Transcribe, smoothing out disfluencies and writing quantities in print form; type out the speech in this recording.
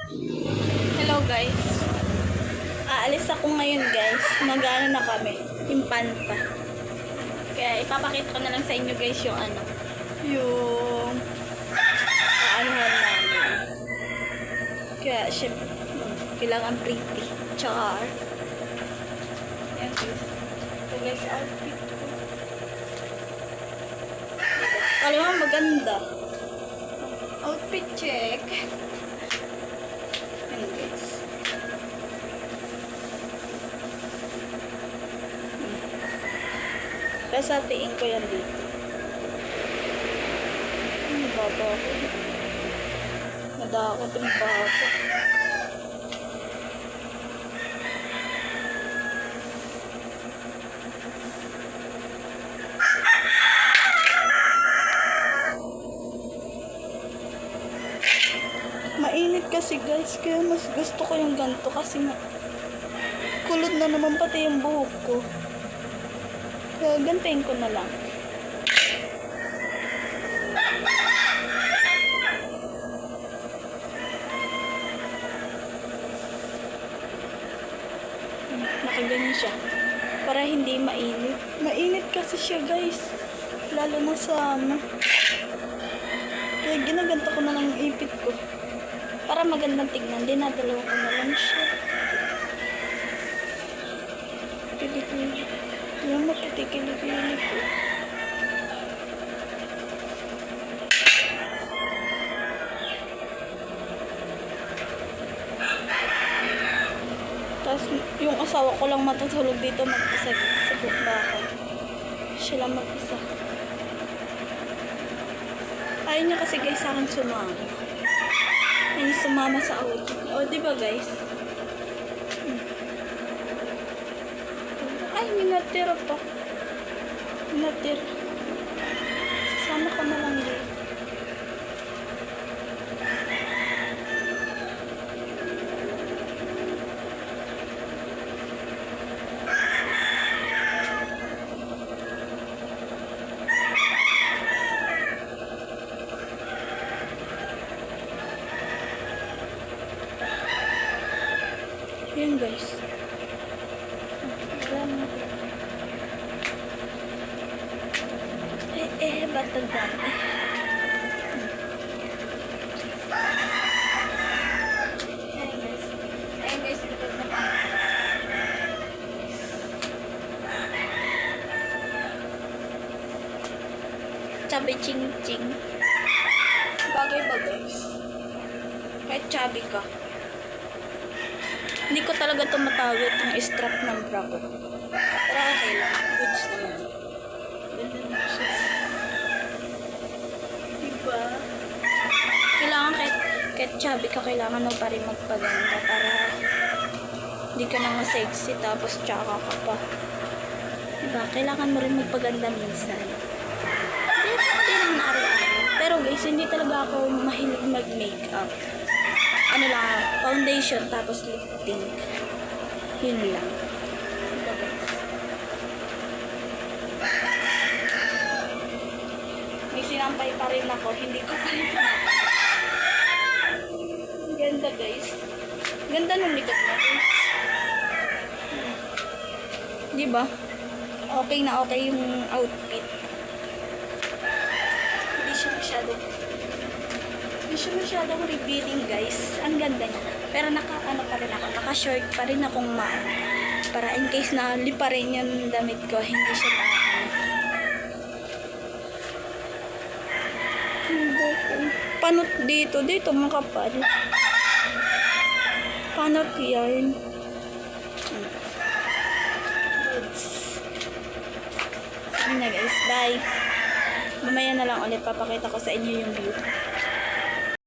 Hello guys. Aalis ako ngayon guys. Mag-ano na kami. Impanta. Kaya ipapakita ko na lang sa inyo guys yung ano. Yung aanuhan namin. Kaya syempre kailangan pretty. Char. Ayan guys. Ito guys outfit ko. Kalimutan maganda. Outfit check. Ayan guys. Tapos hatiin ko yan dito. Baba ako. Nadakot yung baba. Mainit kasi guys, kaya mas gusto ko yung ganito kasi kulot na naman pati yung buhok ko. Kaya gantayin ko na lang. Nakaganyan siya. Para hindi mainit. Mainit kasi siya guys. Lalo na sa kaya ginaganto ko na lang yung ipit ko. Para magandang tignan. Dinadalawa ko na lang siya. Kilikili. Yung maputi kilikili ko. Tapos yung asawa ko lang matutulog dito mag-isa sa bahay. Siya lang mag-isa. Ayaw niya kasi guys sa akin sumama. Ayaw sumama sa auto. O diba guys? Ay, minatira pa. Minatira. Sasama ko na lang dito. Yan guys. Batagdan. Ayan guys. Chubby ching-ching. Bagay ba guys? Kahit chubby ka. Hindi ko talaga tumatawid yung strap ng bra ko. Pero okay lang. Goods naman. Ganda na siya. Diba? Kailangan kahit chubby ka, kailangan mo pa rin magpaganda para hindi ka na sexy tapos tsaka ka pa. Diba? Kailangan mo rin magpaganda minsan. Hindi naman araw-araw. Pero guys, hindi talaga ako mahilig mag-makeup. Ano lang, foundation tapos lip tint. Yun lang. Diba guys? May sinampay pa rin ako, hindi ko pa rin ganda guys. Ganda ng likod mo guys. Diba? Okay na okay yung outfit. Hindi siya masyadong revealing guys. Ang ganda niya. Pero naka-ano pa rin ako. Naka-short pa rin akong para in case na lipa rin yung damit ko, hindi siya panot dito. Dito makapal. Panot yan. Sige na guys. Bye. Mamaya na lang ulit papakita ko sa inyo yung view.